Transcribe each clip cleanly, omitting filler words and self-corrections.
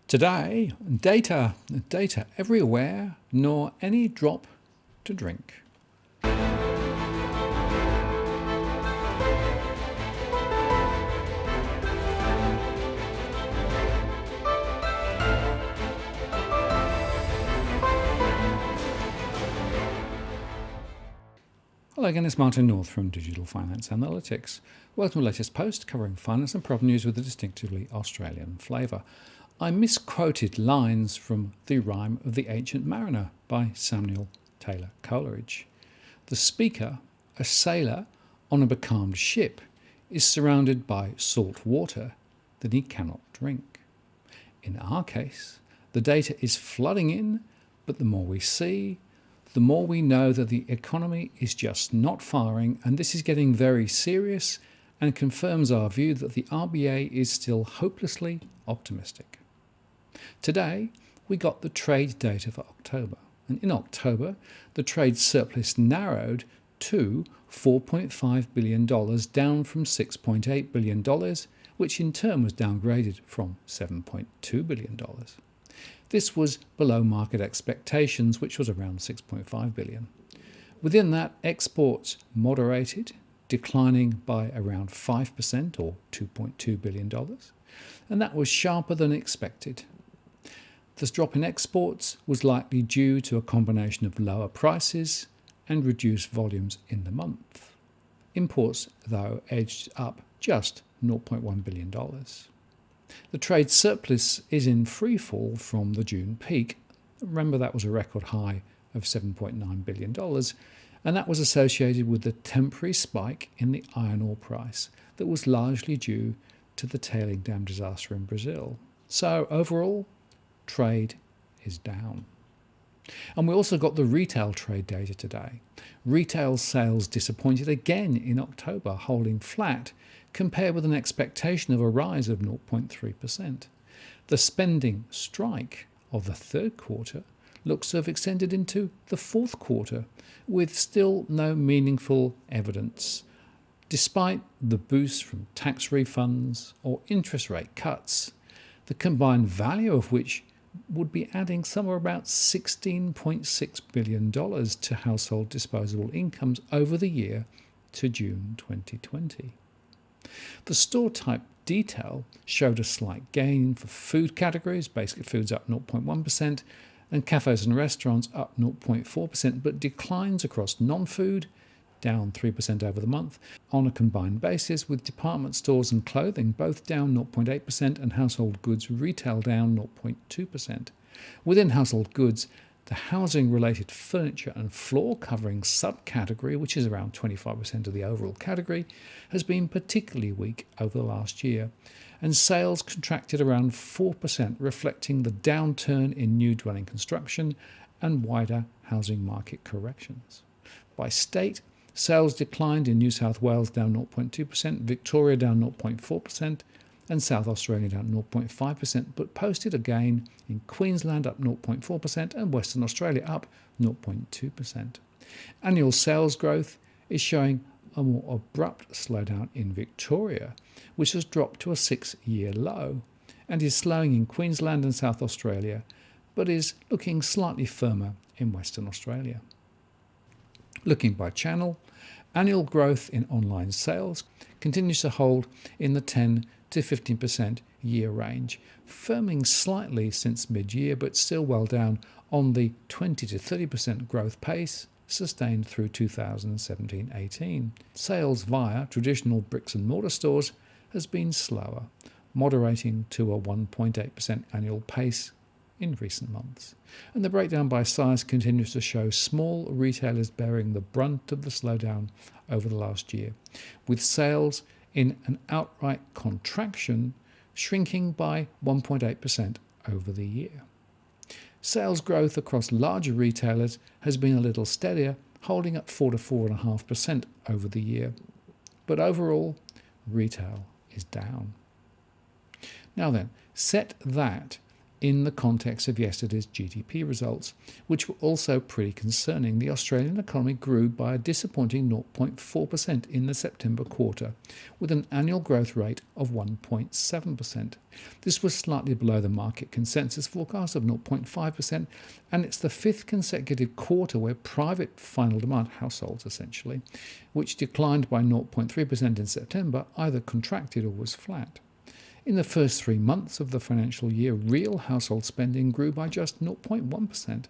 Today, data everywhere, nor any drop to drink. Hello again, it's Martin North from Digital Finance Analytics. Welcome to the latest post covering finance and property news with a distinctively Australian flavour. I misquoted lines from The Rime of the Ancient Mariner by Samuel Taylor Coleridge. The speaker, a sailor on a becalmed ship, is surrounded by salt water that he cannot drink. In our case, the data is flooding in, but the more we see, the more we know that the economy is just not firing, and this is getting very serious and confirms our view that the RBA is still hopelessly optimistic. Today, we got the trade data for October, and in October, the trade surplus narrowed to $4.5 billion, down from $6.8 billion, which in turn was downgraded from $7.2 billion. This was below market expectations, which was around $6.5 billion. Within that, exports moderated, declining by around 5% or $2.2 billion, and that was sharper than expected. This drop in exports was likely due to a combination of lower prices and reduced volumes in the month. Imports, though, edged up just $0.1 billion. The trade surplus is in free fall from the June peak. Remember, that was a record high of $7.9 billion, and that was associated with the temporary spike in the iron ore price that was largely due to the tailing dam disaster in Brazil. So overall, trade is down. And we also got the retail trade data today. Retail sales disappointed again in October, holding flat compared with an expectation of a rise of 0.3%. The spending strike of the third quarter looks to have extended into the fourth quarter, with still no meaningful evidence, despite the boost from tax refunds or interest rate cuts, the combined value of which would be adding somewhere about $16.6 billion to household disposable incomes over the year to June 2020. The store type detail showed a slight gain for food categories, basic foods up 0.1%, and cafes and restaurants up 0.4%, but declines across non-food, down 3% over the month, on a combined basis, with department stores and clothing both down 0.8% and household goods retail down 0.2%. Within household goods, the housing-related furniture and floor covering subcategory, which is around 25% of the overall category, has been particularly weak over the last year, and sales contracted around 4%, reflecting the downturn in new dwelling construction and wider housing market corrections. By state, sales declined in New South Wales down 0.2%, Victoria down 0.4%, and South Australia down 0.5%, but posted a gain in Queensland up 0.4% and Western Australia up 0.2%. Annual sales growth is showing a more abrupt slowdown in Victoria, which has dropped to a 6-year low, and is slowing in Queensland and South Australia, but is looking slightly firmer in Western Australia. Looking by channel, annual growth in online sales continues to hold in the 10 to 15% year range, firming slightly since mid-year, but still well down on the 20 to 30% growth pace sustained through 2017-18. Sales via traditional bricks and mortar stores has been slower, moderating to a 1.8% annual pace in recent months. And the breakdown by size continues to show small retailers bearing the brunt of the slowdown over the last year, with sales in an outright contraction, shrinking by 1.8% over the year. Sales growth across larger retailers has been a little steadier, holding at 4 to 4.5% over the year. But overall, retail is down. Now then, set that in the context of yesterday's GDP results, which were also pretty concerning. The Australian economy grew by a disappointing 0.4% in the September quarter, with an annual growth rate of 1.7%. This was slightly below the market consensus forecast of 0.5%, and it's the fifth consecutive quarter where private final demand, households essentially, which declined by 0.3% in September, either contracted or was flat. In the first 3 months of the financial year, real household spending grew by just 0.1%,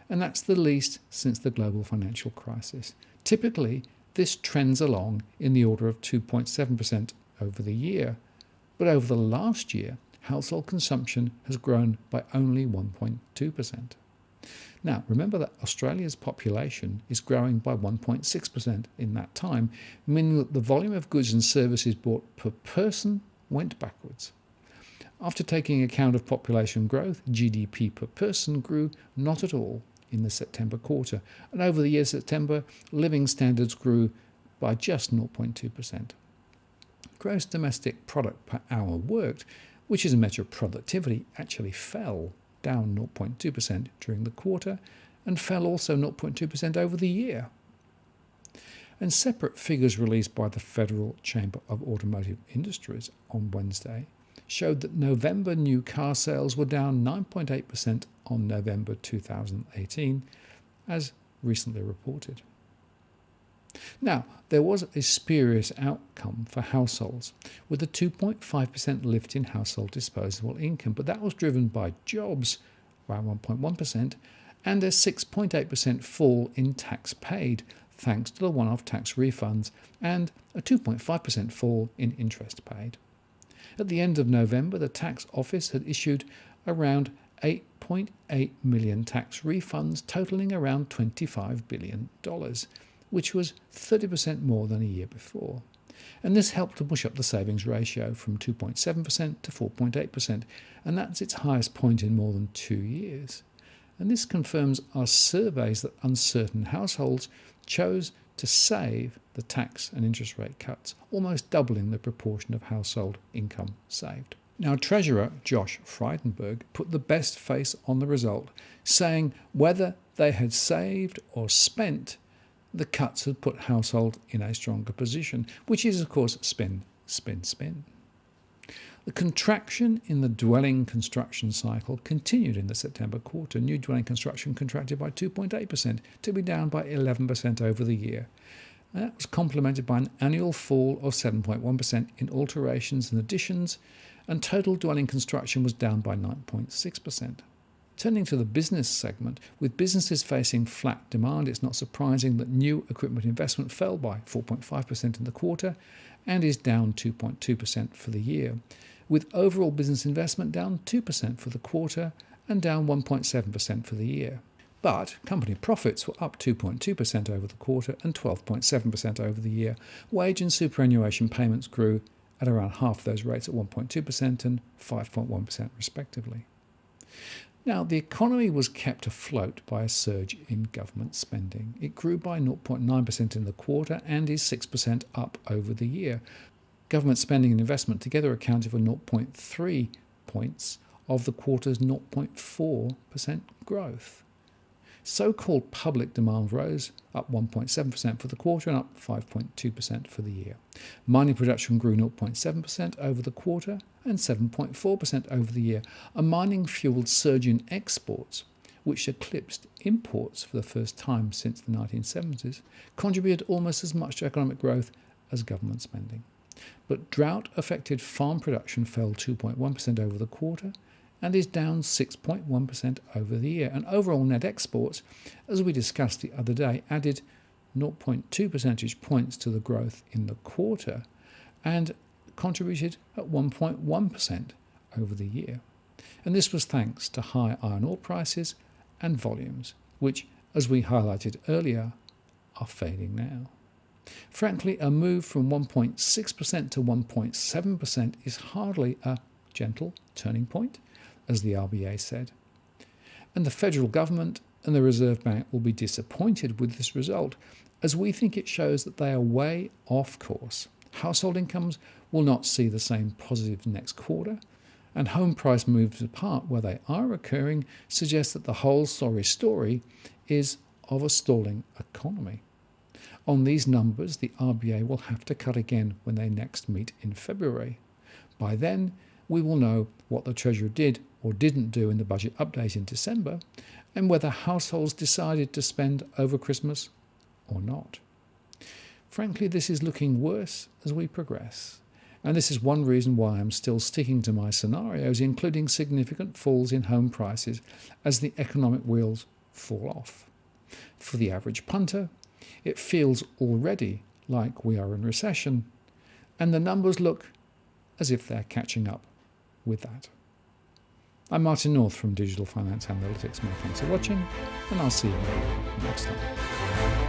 and that's the least since the global financial crisis. Typically, this trends along in the order of 2.7% over the year, but over the last year, household consumption has grown by only 1.2%. Now, remember that Australia's population is growing by 1.6% in that time, meaning that the volume of goods and services bought per person went backwards. After taking account of population growth, GDP per person grew not at all in the September quarter, and over the year September, living standards grew by just 0.2%. Gross domestic product per hour worked, which is a measure of productivity, actually fell, down 0.2% during the quarter, and fell also 0.2% over the year. And separate figures released by the Federal Chamber of Automotive Industries on Wednesday showed that November new car sales were down 9.8% on November 2018, as recently reported. Now, there was a spurious outcome for households, with a 2.5% lift in household disposable income, but that was driven by jobs, around 1.1%, and a 6.8% fall in tax paid, thanks to the one-off tax refunds, and a 2.5% fall in interest paid. At the end of November, the tax office had issued around 8.8 million tax refunds, totaling around $25 billion, which was 30% more than a year before. And this helped to push up the savings ratio from 2.7% to 4.8%, and that's its highest point in more than 2 years. And this confirms our surveys that uncertain households chose to save the tax and interest rate cuts, almost doubling the proportion of household income saved. Now, Treasurer Josh Frydenberg put the best face on the result, saying whether they had saved or spent, the cuts had put household in a stronger position, which is, of course, spin. The contraction in the dwelling construction cycle continued in the September quarter. New dwelling construction contracted by 2.8% to be down by 11% over the year. And that was complemented by an annual fall of 7.1% in alterations and additions, and total dwelling construction was down by 9.6%. Turning to the business segment, with businesses facing flat demand, it's not surprising that new equipment investment fell by 4.5% in the quarter and is down 2.2% for the year, with overall business investment down 2% for the quarter and down 1.7% for the year. But company profits were up 2.2% over the quarter and 12.7% over the year. Wage and superannuation payments grew at around half those rates at 1.2% and 5.1% respectively. Now, the economy was kept afloat by a surge in government spending. It grew by 0.9% in the quarter and is 6% up over the year. Government spending and investment together accounted for 0.3 points of the quarter's 0.4% growth. So-called public demand rose, up 1.7% for the quarter and up 5.2% for the year. Mining production grew 0.7% over the quarter and 7.4% over the year. A mining-fueled surge in exports, which eclipsed imports for the first time since the 1970s, contributed almost as much to economic growth as government spending. But drought-affected farm production fell 2.1% over the quarter and is down 6.1% over the year. And overall net exports, as we discussed the other day, added 0.2 percentage points to the growth in the quarter and contributed at 1.1% over the year. And this was thanks to high iron ore prices and volumes, which, as we highlighted earlier, are fading now. Frankly, a move from 1.6% to 1.7% is hardly a gentle turning point, as the RBA said. And the federal government and the Reserve Bank will be disappointed with this result, as we think it shows that they are way off course. Household incomes will not see the same positive next quarter, and home price moves apart where they are occurring suggest that the whole sorry story is of a stalling economy. On these numbers, the RBA will have to cut again when they next meet in February. By then, we will know what the Treasurer did or didn't do in the budget update in December, and whether households decided to spend over Christmas or not. Frankly, this is looking worse as we progress, and this is one reason why I'm still sticking to my scenarios, including significant falls in home prices as the economic wheels fall off. For the average punter, it feels already like we are in recession, and the numbers look as if they're catching up with that. I'm Martin North from Digital Finance Analytics. Many thanks for watching, and I'll see you next time.